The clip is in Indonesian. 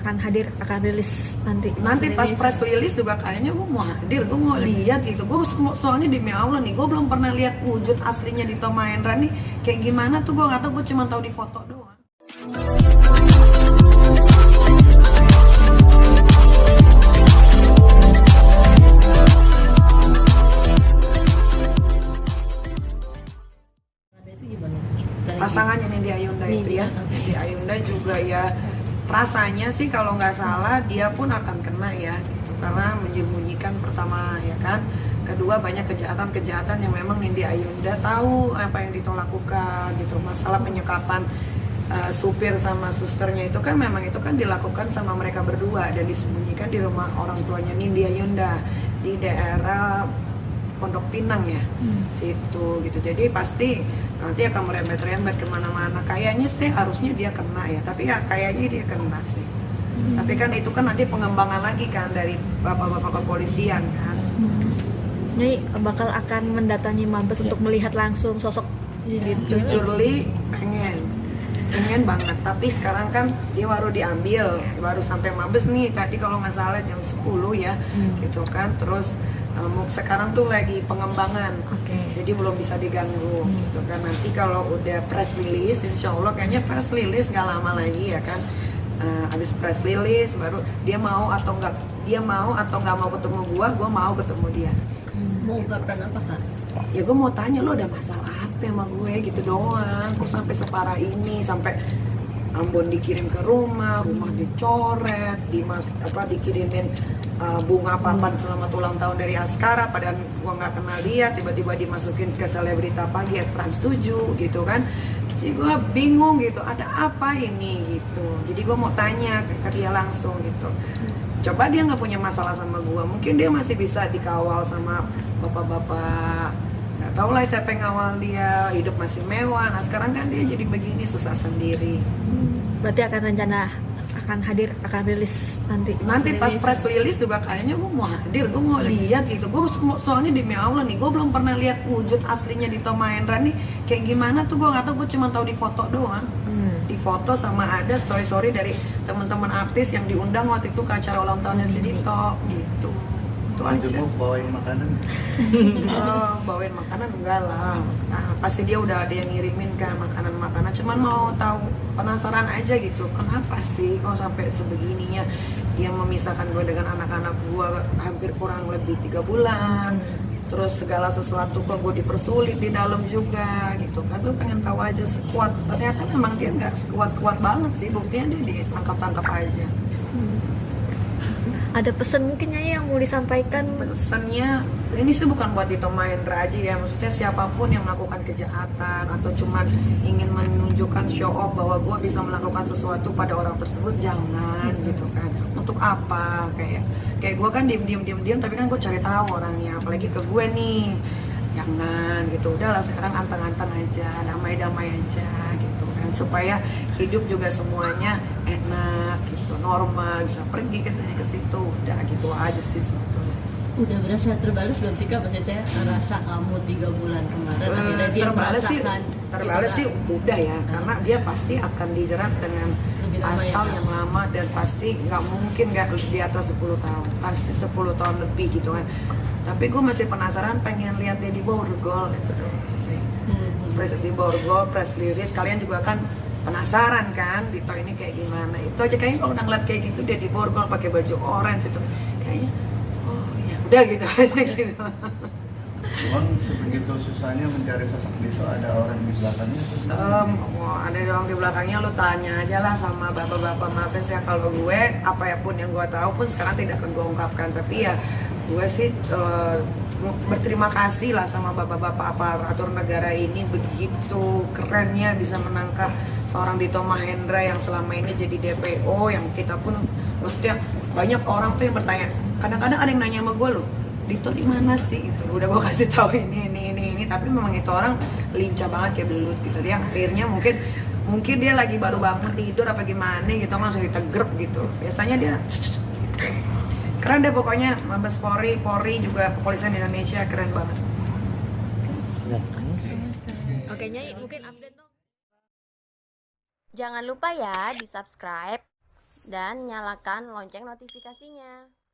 akan hadir, akan rilis nanti pas press release juga kayaknya gue mau hadir, gue mau lihat gitu. Gue soalnya demi Allah nih, gue belum pernah lihat wujud aslinya Dito Mahendra nih kayak gimana tuh, gue nggak tahu, gue cuma tahu di foto doang. Pasangannya nih di Ayunda itu ya, di Ayunda juga ya, rasanya sih kalau nggak salah dia pun akan kena ya gitu, karena menyembunyikan pertama ya kan, kedua banyak kejahatan yang memang Nindi Ayunda tahu apa yang Dito lakukan gitu. Masalah penyekapan supir sama susternya itu kan memang itu kan dilakukan sama mereka berdua dan disembunyikan di rumah orang tuanya Nindi Ayunda di daerah Pondok Pinang ya, situ gitu. Jadi pasti nanti akan merembet-rembet kemana-mana. Kayaknya sih harusnya dia kena ya, tapi ya kayaknya dia kena sih. Tapi kan itu kan nanti pengembangan lagi kan dari bapak-bapak kepolisian kan. Ini bakal akan mendatangi Mabes untuk melihat langsung sosok Jujur Li, pengen banget. Tapi sekarang kan dia baru diambil, baru sampai Mabes nih tadi kalau nggak salah jam 10 ya, gitu kan. Terus sekarang tuh lagi pengembangan, jadi belum bisa diganggu gitu kan. Nanti kalau udah press release, insya Allah kayaknya press release nggak lama lagi ya kan. Habis press release baru dia mau atau nggak mau ketemu gua mau ketemu dia. Mau ungkapkan apa Kak? Ya gue mau tanya, lo ada masalah apa sama gue gitu doang, kok sampai separah ini, sampai Ambon dikirim ke rumah dicoret, dikirimin bunga papan selamat ulang tahun dari Askara, padahal gue nggak kenal dia, tiba-tiba dimasukin ke Selebrita Pagi Trans 7 gitu kan. Jadi gue bingung gitu, ada apa ini gitu. Jadi gue mau tanya ke dia langsung gitu. Coba dia nggak punya masalah sama gue, mungkin dia masih bisa dikawal sama bapak-bapak. Nggak tahu lah siapa yang ngawal dia, hidup masih mewah. Nah sekarang kan dia jadi begini, susah sendiri. Berarti akan hadir, akan rilis Nanti pas press release juga kayaknya gue mau hadir, gue mau lihat gitu. Gue soalnya demi Allah nih, gue belum pernah lihat wujud aslinya Dito Mahendra nih kayak gimana tuh, gue nggak tahu, gue cuma tahu di foto doang. Di foto sama ada story dari teman-teman artis yang diundang waktu itu ke acara ulang tahunnya si Dito gitu. Itu aja. Bawain makanan? Bawain makanan enggak lah. Nah, pasti dia udah ada yang ngirimin kan makanan-makanan. Cuman mau tahu, penasaran aja gitu. Kenapa sih kok sampai sebegininya dia memisahkan gue dengan anak-anak gue hampir kurang lebih 3 bulan. Terus segala sesuatu kok gue dipersulit di dalam juga gitu kan. Gue pengen tahu aja sekuat. Ternyata memang dia nggak sekuat-kuat banget sih. Buktinya dia ditangkap-tangkap aja. Ada pesan mungkin Nyai yang mau disampaikan? Pesannya ini sih bukan buat Dito Mahendra aja ya, maksudnya siapapun yang melakukan kejahatan atau cuman ingin menunjukkan show off bahwa gue bisa melakukan sesuatu pada orang tersebut, jangan gitu kan. Untuk apa? Kayak gue kan diem tapi kan gue cari tahu orangnya, apalagi ke gue nih. Jangan gitu, udahlah sekarang anteng-anteng aja, damai-damai aja gitu kan, supaya hidup juga semuanya enak gitu, normal, bisa pergi ke sini ke situ, udah gitu aja sih sebetulnya. Udah berasa terbalas belum sih Kak, maksudnya rasa kamu 3 bulan kemarin akhirnya dia merasakan terbalas sih udah ya, karena dia pasti akan dijerat dengan pasal yang lama dan pasti nggak mungkin nggak di atas 10 tahun, pasti 10 tahun lebih gitu kan. Tapi gue masih penasaran, pengen lihat dia di Borgol itu tuh sih. Di Borgol press release, kalian juga kan penasaran kan Dito ini kayak gimana. Itu aja kayaknya kalau udah ngeliat kayak gitu dia di Borgol pakai baju orange itu kayaknya oh ya udah gitu aja gitu. Emang sebegitu susahnya mencari sosok Dito, ada orang di belakangnya? Ada orang di belakangnya, lu tanya aja lah sama bapak-bapak Mabes ya. Kalau gue, apapun yang gue tahu pun sekarang tidak akan gue ungkapkan. Tapi ya gue sih berterima kasih lah sama bapak-bapak aparatur negara ini, begitu kerennya bisa menangkap seorang Dito Mahendra yang selama ini jadi DPO, yang kita pun maksudnya banyak orang tuh yang bertanya, kadang-kadang ada yang nanya sama gue loh, Dito di mana sih? Gitu. Udah gue kasih tahu ini, tapi memang itu orang lincah banget kayak belut gitu. Dia akhirnya mungkin dia lagi baru bangun tidur apa gimana gitu, langsung ditegrep gitu. Biasanya dia keren deh pokoknya, Mabes Polri juga kepolisian Indonesia keren banget. Oke Nyai, mungkin update dong. Jangan lupa ya di subscribe, dan nyalakan lonceng notifikasinya.